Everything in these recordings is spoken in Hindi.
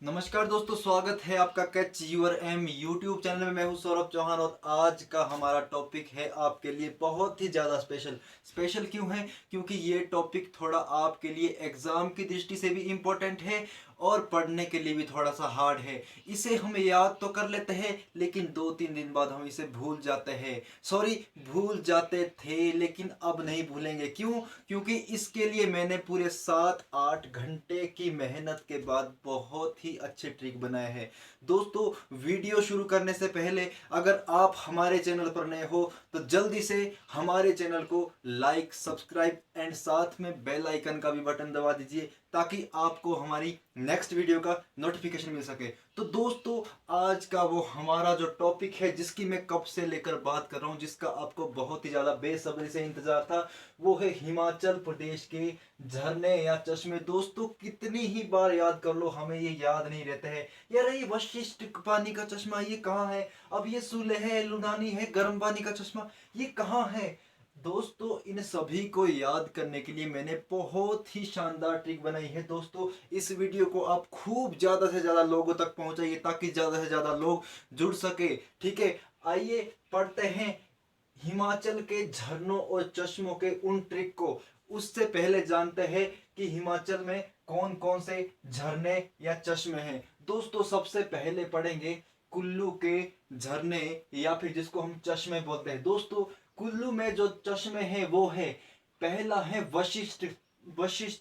नमस्कार दोस्तों, स्वागत है आपका catch your M YouTube channel में। मैं हूं सौरभ चौहान और आज का हमारा टॉपिक है आपके लिए बहुत ही ज़्यादा स्पेशल क्यों है? क्योंकि ये टॉपिक थोड़ा आपके लिए एग्ज़ाम की दृष्टि से भी इम्पोर्टेंट है और पढ़ने के लिए भी थोड़ा सा हार्ड है। इसे हम याद तो कर लेते हैं लेकिन 2-3 दिन बाद हम इसे भूल जाते हैं। सॉरी, भूल जाते थे लेकिन अब नहीं भूलेंगे। क्यों? क्योंकि इसके लिए मैंने पूरे 7-8 घंटे की मेहनत के बाद बहुत ही अच्छे ट्रिक बनाए हैं। दोस्तों, वीडियो शुरू करने से पहले अगर आप हमारे चैनल पर नए हो तो जल्दी से हमारे चैनल को लाइक, सब्सक्राइब एंड साथ में बेल आइकन का भी बटन दबा दीजिए ताकि आपको हमारी नेक्स्ट वीडियो का नोटिफिकेशन मिल सके। तो दोस्तों, आज का वो हमारा जो टॉपिक है जिसकी मैं कब से लेकर बात कर रहा हूँ, जिसका आपको बहुत ही ज़्यादा बेसब्री से इंतज़ार था, वो है हिमाचल प्रदेश के झरने या चश्मे। दोस्तों, कितनी ही बार याद कर लो हमें ये याद नहीं रहते हैं। यार, ये वशिष्ठ पानी का चश्मा ये कहाँ है? अब ये सुलह है, लुनानी है, गर्म पानी का चश्मा ये कहाँ है? दोस्तों, इन सभी को याद करने के लिए मैंने बहुत ही शानदार ट्रिक बनाई है। दोस्तों, इस वीडियो को आप खूब ज़्यादा से ज़्यादा लोगों तक पहुंचाइए ताकि ज़्यादा से ज़्यादा लोग जुड़ सके। ठीक है, आइए पढ़ते हैं हिमाचल के झरनों और चश्मों के उन ट्रिक को। उससे पहले जानते हैं कि हिमाचल में कौन कौन से झरने या चश्मे हैं। दोस्तों, सबसे पहले पढ़ेंगे कुल्लू के झरने या फिर जिसको हम चश्मे बोलते हैं। दोस्तों, कुल्लू में जो चश्मे हैं वो है, पहला है वशिष्ठ,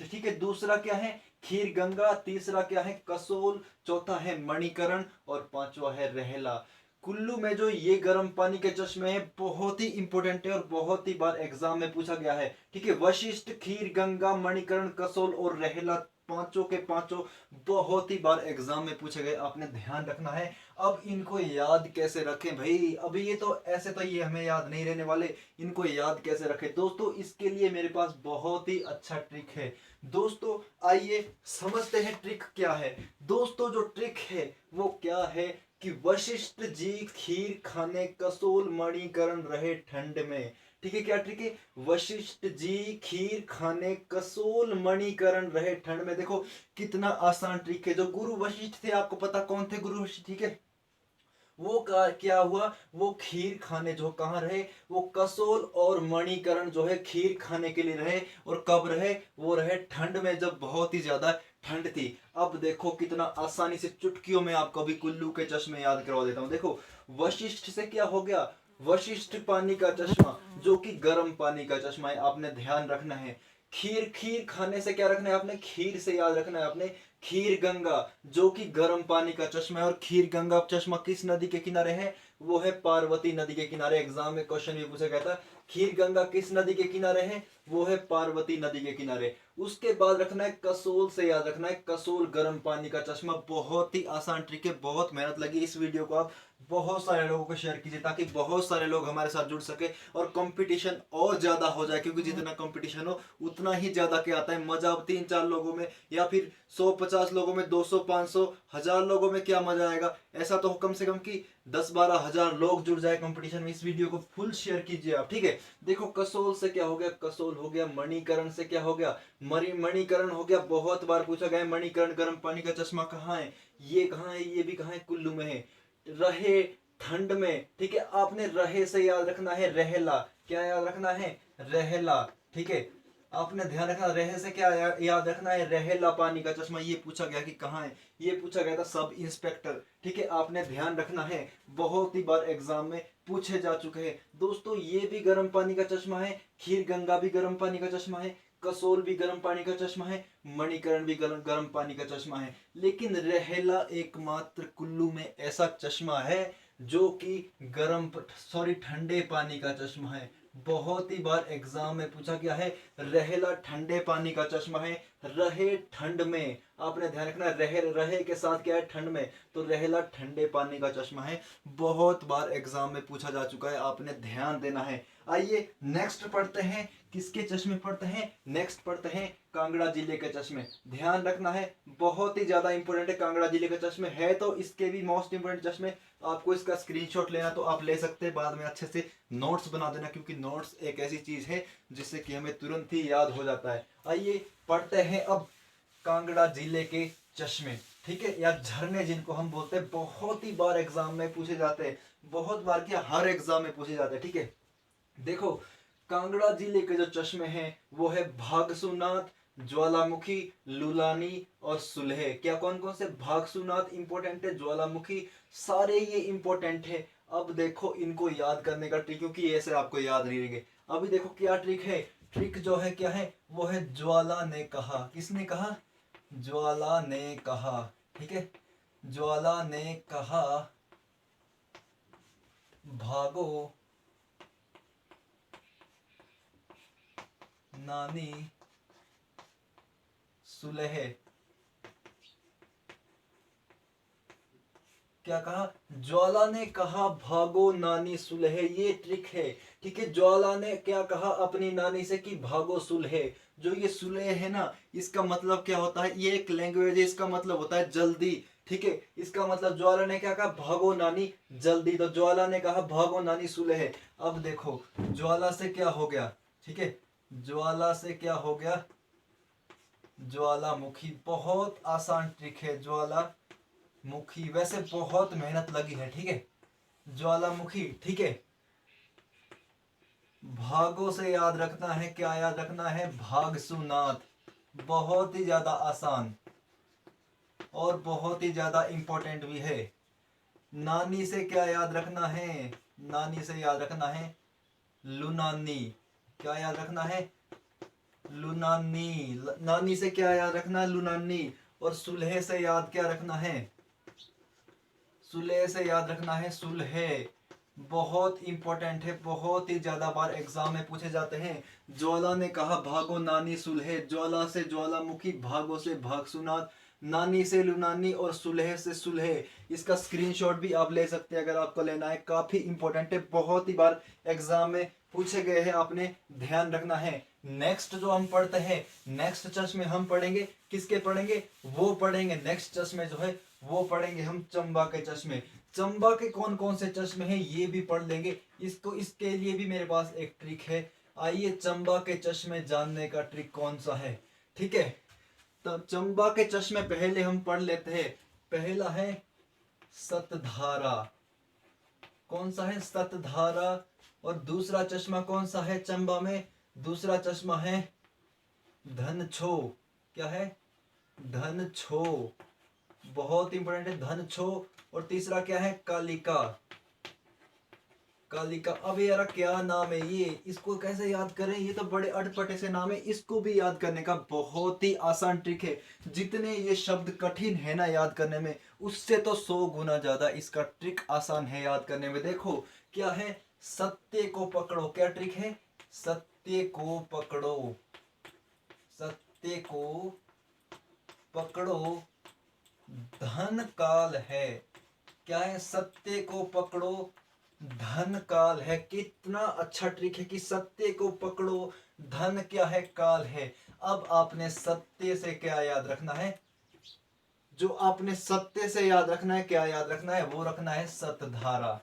ठीक है। दूसरा क्या है? खीर गंगा। तीसरा क्या है? कसोल। चौथा है मणिकरण और पांचवा है रहला। कुल्लू में जो ये गर्म पानी के चश्मे हैं बहुत ही इंपॉर्टेंट है और बहुत ही बार एग्जाम में पूछा गया है। ठीक है, वशिष्ठ, खीर गंगा, मणिकरण, कसोल और रहला, पांचों के पांचों बहुत ही बार एग्जाम में पूछे गए। आपने ध्यान रखना है। अब इनको याद कैसे रखें भाई? अभी ये तो ऐसे तो ये हमें याद नहीं रहने वाले। इनको याद कैसे रखें? दोस्तों, इसके लिए मेरे पास बहुत ही अच्छा ट्रिक है। दोस्तों, आइए समझते हैं ट्रिक क्या है। दोस्तों, जो ट्रिक है वो क्या है कि वशिष्ठ जी खीर खाने कसोल मणिकरण रहे ठंड में। ठीक है, क्या ट्रिक है? वशिष्ठ जी खीर खाने कसोल मणिकरण रहे ठंड में। देखो कितना आसान ट्रिक है। जो गुरु वशिष्ठ थे, आपको पता कौन थे गुरु वशिष्ठ? ठीक है, वो क्या हुआ, वो खीर खाने जो कहाँ रहे, वो कसोल और मणिकरण जो है खीर खाने के लिए रहे। और कब रहे? वो रहे ठंड में, जब बहुत ही ज्यादा ठंड थी। अब देखो कितना आसानी से चुटकियों में आपको अभी कुल्लू के चश्मे याद करवा देता हूँ। देखो, वशिष्ठ से क्या हो गया? वशिष्ठ पानी का चश्मा जो कि गर्म पानी का चश्मा है, आपने ध्यान रखना है। खीर, खीर खाने से क्या रखना है आपने? खीर से याद रखना है आपने। खीर गंगा जो कि गर्म पानी का चश्मा है। और खीर गंगा चश्मा किस नदी के किनारे है? वो है पार्वती नदी के किनारे। एग्जाम में क्वेश्चन भी पूछा गया था, खीर गंगा किस नदी के किनारे है? वो है पार्वती नदी के किनारे। उसके बाद रखना है कसोल से याद रखना है। कसोल गर्म पानी का चश्मा। बहुत ही आसान ट्रिक है, बहुत मेहनत लगी। इस वीडियो को आप बहुत सारे लोगों को शेयर कीजिए ताकि बहुत सारे लोग हमारे साथ जुड़ सके और कंपटीशन और ज्यादा हो जाए। क्योंकि जितना कंपटीशन हो उतना ही ज्यादा क्या आता है मजा। अब 3-4 लोगों में या फिर 100-50 लोगों में, 200-500-1000 लोगों में क्या मजा आएगा? ऐसा तो कम से कम कि 10-12 हजार लोग जुड़ जाए कंपटीशन में। इस वीडियो को फुल शेयर कीजिए आप। ठीक है, देखो कसोल से क्या हो गया? कसोल हो गया। मणिकरण से क्या हो गया? मणिकरण हो गया। बहुत बार पूछा गया मणिकरण गर्म पानी का चश्मा कहाँ है? ये कहाँ है? ये भी कहाँ है? कुल्लू में है। रहे ठंड में। ठीक है, आपने रहे से याद रखना है रहला। क्या याद रखना है? रहला। ठीक है, आपने ध्यान रखना। रहे से क्या याद रखना है? रहेला पानी का चश्मा। ये पूछा गया कि कहाँ है? ये पूछा गया था सब इंस्पेक्टर। ठीक है, आपने ध्यान रखना है। बहुत ही बार एग्जाम में पूछे जा चुके हैं। दोस्तों, ये भी गर्म पानी का चश्मा है। खीर गंगा भी गर्म पानी का चश्मा है। कसोल भी गर्म पानी का चश्मा है। मणिकरण भी गर्म पानी का चश्मा है। लेकिन रहेला एकमात्र कुल्लू में ऐसा चश्मा है जो कि गर्म, सॉरी, ठंडे पानी का चश्मा है। बहुत ही बार एग्जाम में पूछा गया है। रहेला ठंडे पानी का चश्मा है। रहे ठंड में, आपने ध्यान रखना। रहे के साथ क्या है? ठंड में। तो रहेला ठंडे पानी का चश्मा है। बहुत बार एग्जाम में पूछा जा चुका है, आपने ध्यान देना है। आइए नेक्स्ट पढ़ते हैं। किसके चश्मे पढ़ते हैं? नेक्स्ट पढ़ते हैं कांगड़ा जिले के चश्मे। ध्यान रखना है, बहुत ही ज्यादा इंपॉर्टेंट है। कांगड़ा जिले के चश्मे है तो इसके भी मोस्ट इंपोर्टेंट चश्मे। आपको इसका स्क्रीनशॉट लेना तो आप ले सकते हैं, बाद में अच्छे से नोट्स बना देना, क्योंकि नोट्स एक ऐसी चीज है जिससे कि हमें तुरंत ही याद हो जाता है। आइए पढ़ते हैं अब कांगड़ा जिले के चश्मे। ठीक है, या झरने जिनको हम बोलते हैं, बहुत ही बार एग्जाम में पूछे जाते हैं, बहुत बार क्या हर एग्जाम में पूछे जाते हैं। ठीक है, देखो कांगड़ा जिले के जो चश्मे हैं वो है भागसूनाथ, ज्वालामुखी, लुलानी और सुलह। क्या कौन कौन से? भागसूनाथ इंपॉर्टेंट है, ज्वालामुखी, सारे ये इंपॉर्टेंट है। अब देखो इनको याद करने का ट्रिक, क्योंकि ऐसे आपको याद नहीं रहेंगे। अभी देखो क्या ट्रिक है, ट्रिक जो है क्या है, वो है ज्वाला ने कहा। किसने कहा? ज्वाला ने कहा। ठीक है, ज्वाला ने कहा भागो नानी सुलह। क्या कहा? ज्वाला ने कहा भागो नानी सुलह, ये ट्रिक है। ठीक है, ज्वाला ने क्या कहा अपनी नानी से कि भागो सुलह। जो ये सुलह है ना, इसका मतलब क्या होता है, ये एक लैंग्वेज है, इसका मतलब होता है जल्दी। ठीक है, इसका मतलब ज्वाला ने क्या कहा, भागो नानी जल्दी, तो ज्वाला ने कहा भागो नानी सुलह। अब देखो ज्वाला से क्या हो गया, ठीक है, ज्वाला से क्या हो गया, ज्वालामुखी। बहुत आसान ट्रिक है ज्वालामुखी, वैसे बहुत मेहनत लगी है। ठीक है, ज्वालामुखी। ठीक है, भागों से याद रखना है, क्या याद रखना है, भागसुनाथ। बहुत ही ज्यादा आसान और बहुत ही ज्यादा इंपॉर्टेंट भी है। नानी से क्या याद रखना है, नानी से याद रखना है लुनानी। क्या याद रखना है? लुनानी। नानी से क्या याद रखना है, लुनानी। और सुलह से याद क्या रखना है, सुलह से याद रखना है सुलह। बहुत इंपॉर्टेंट है, बहुत ही ज्यादा बार एग्जाम में पूछे जाते हैं। ज्वाला ने कहा भागो नानी सुलह, ज्वाला से ज्वालामुखी, भागो से भागसुनाथ, नानी से लुनानी और सुलह से सुलह। इसका स्क्रीनशॉट भी आप ले सकते हैं अगर आपको लेना है, काफी इंपॉर्टेंट है, बहुत ही बार एग्जाम में पूछे गए हैं, आपने ध्यान रखना है। नेक्स्ट जो हम पढ़ते हैं, नेक्स्ट चश्मे हम पढ़ेंगे, किसके पढ़ेंगे, वो पढ़ेंगे नेक्स्ट चश्मे जो है वो पढ़ेंगे हम चंबा के चश्मे। चंबा के कौन कौन से चश्मे हैं ये भी पढ़ लेंगे। इसको इसके लिए भी मेरे पास एक ट्रिक है। आइए चंबा के चश्मे जानने का ट्रिक कौन सा है। ठीक है, तो चंबा के चश्मे पहले हम पढ़ लेते हैं। पहला है सतधारा। कौन सा है? सतधारा। और दूसरा चश्मा कौन सा है चंबा में? दूसरा चश्मा है धन छो। क्या है? धन छो, बहुत इंपॉर्टेंट है धन छो। और तीसरा क्या है? कालिका। कालिका। अब यार क्या नाम है ये, इसको कैसे याद करें, ये तो बड़े अटपटे से नाम है, इसको भी याद करने का बहुत ही आसान ट्रिक है। जितने ये शब्द कठिन है ना याद करने में, उससे तो 100 गुना ज्यादा इसका ट्रिक आसान है याद करने में। देखो क्या है, सत्य को पकड़ो। क्या ट्रिक है? सत्य को पकड़ो, सत्य को पकड़ो, धन काल है। क्या है? सत्य को पकड़ो, धन काल है। कितना अच्छा ट्रिक है कि सत्य को पकड़ो, धन क्या है, काल है। अब आपने सत्य से क्या याद रखना है, जो आपने सत्य से याद रखना है, क्या याद रखना है, वो रखना है Satdhara.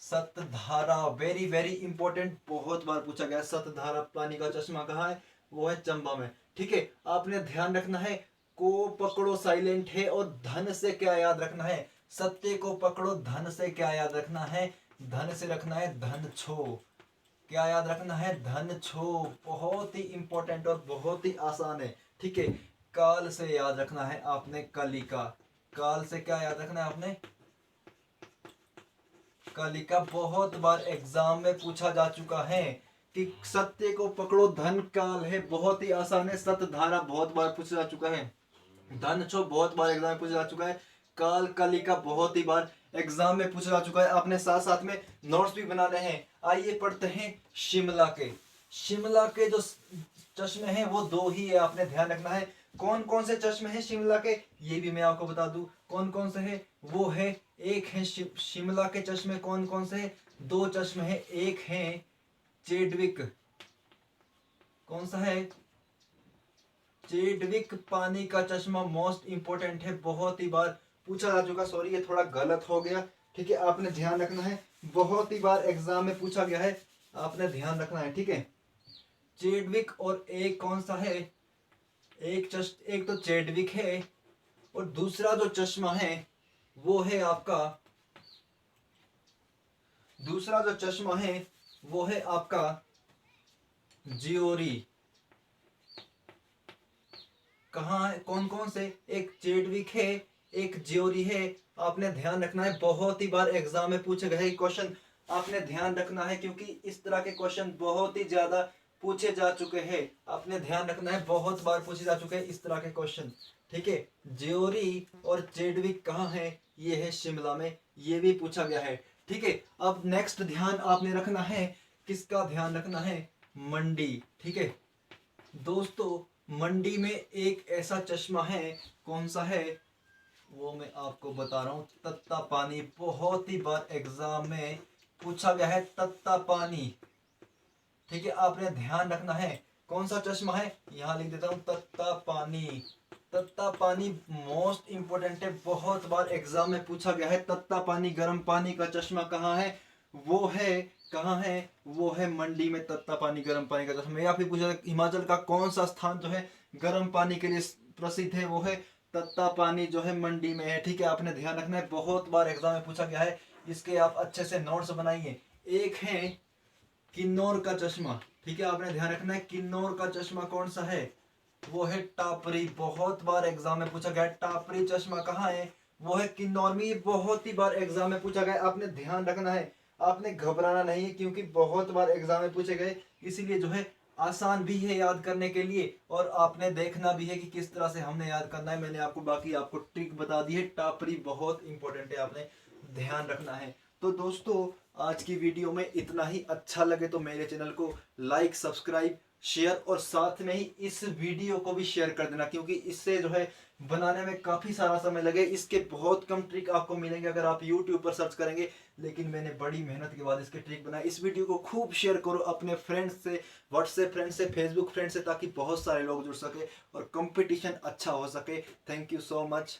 Satdhara very very important, बहुत बार पूछा गया। सतधारा पानी का चश्मा कहाँ है, वो है चंबा में। ठीक है, आपने ध्यान रखना है को पकड़ो साइलेंट है, और धन से क्या याद रखना है, सत्य को पकड़ो, धन से क्या याद रखना है, धन से रखना है धन छो। क्या याद रखना है, धन छो। बहुत ही इंपॉर्टेंट और बहुत ही आसान है। ठीक है, काल से याद रखना है आपने कलिका। काल से क्या याद रखना है आपने, कलिका। बहुत बार एग्जाम में पूछा जा चुका है कि सत्य को पकड़ो, धन काल है, बहुत ही आसान है। सतधारा बहुत बार पूछा जा चुका है, धन छो बहुत बार एग्जाम में पूछा जा चुका है, काल कलिका बहुत ही बार एग्जाम में पूछा जा चुका है। आपने साथ साथ में नोट्स भी बनाने हैं। आइए पढ़ते हैं शिमला के। शिमला के जो चश्मे हैं वो दो ही है, आपने ध्यान रखना है। कौन कौन से चश्मे हैं शिमला के, ये भी मैं आपको बता दूं कौन कौन से हैं। वो है, एक है शिमला के चश्मे कौन कौन से हैं, दो चश्मे हैं। एक है चेडविक, कौन सा है, चेडविक पानी का चश्मा, मोस्ट इंपोर्टेंट है, बहुत ही बार पूछा जा चुका। सॉरी ये थोड़ा गलत हो गया। ठीक है, आपने ध्यान रखना है, बहुत ही बार एग्जाम में पूछा गया है, आपने ध्यान रखना है। ठीक है, चेडविक और एक कौन सा है, एक तो चेडविक है, और दूसरा जो चश्मा है वो है आपका, दूसरा जो चश्मा है वो है आपका ज्योरी। कहाँ है, कौन कौन से, एक चेडविक है, एक ज्योरी है। आपने ध्यान रखना है, बहुत ही बार एग्जाम में पूछे गए क्वेश्चन, आपने ध्यान रखना है क्योंकि इस तरह के क्वेश्चन बहुत ही ज्यादा पूछे जा चुके हैं। आपने ध्यान रखना है, बहुत बार पूछे जा चुके हैं इस तरह के क्वेश्चन। ठीक है, ज्योरी और चेडविक कहाँ है, ये है शिमला में, ये भी पूछा गया है। ठीक है, अब नेक्स्ट ध्यान आपने रखना है, किसका ध्यान रखना है, मंडी। ठीक है दोस्तों, मंडी में एक ऐसा चश्मा है, कौन सा है वो मैं आपको बता रहा हूँ, तत्ता पानी। बहुत ही बार एग्जाम में पूछा गया है तत्ता पानी। ठीक है, आपने ध्यान रखना है, कौन सा चश्मा है, यहाँ लिख देता हूँ तत्ता पानी। तत्ता पानी मोस्ट इंपोर्टेंट है, बहुत बार एग्जाम में पूछा गया है। तत्ता पानी गर्म पानी का चश्मा कहाँ है, वो है, कहाँ है, वो है मंडी में। तत्ता पानी गर्म पानी का चश्मा। मैं आपसे पूछा था हिमाचल का कौन सा स्थान जो है गर्म पानी के लिए प्रसिद्ध है, वो है तत्ता पानी जो है मंडी में है। ठीक है, आपने ध्यान रखना है, बहुत बार एग्जाम में पूछा गया है, इसके आप अच्छे से नोट्स बनाइए। एक है किन्नौर का चश्मा। ठीक है, आपने ध्यान रखना है, किन्नौर का चश्मा कौन सा है, वो है टापरी। बहुत बार एग्जाम में पूछा गया है, टापरी चश्मा कहाँ है, वो है किन्नौर में। ये बहुत ही बार एग्जाम में पूछा गया, आपने ध्यान रखना है, आपने घबराना नहीं है क्योंकि बहुत बार एग्जाम में पूछे गए, इसीलिए जो है आसान भी है याद करने के लिए, और आपने देखना भी है कि किस तरह से हमने याद करना है। मैंने आपको बाकी आपको ट्रिक बता दी है। टापरी बहुत इंपॉर्टेंट है, आपने ध्यान रखना है। तो दोस्तों, आज की वीडियो में इतना ही। अच्छा लगे तो मेरे चैनल को लाइक, सब्सक्राइब, शेयर और साथ में ही इस वीडियो को भी शेयर कर देना, क्योंकि इससे जो है बनाने में काफ़ी सारा समय लगे। इसके बहुत कम ट्रिक आपको मिलेंगे अगर आप YouTube पर सर्च करेंगे, लेकिन मैंने बड़ी मेहनत के बाद इसके ट्रिक बनाए। इस वीडियो को खूब शेयर करो अपने फ्रेंड्स से, व्हाट्सएप फ्रेंड से, फेसबुक फ्रेंड से, ताकि बहुत सारे लोग जुड़ सके और कंपटीशन अच्छा हो सके। Thank you so much.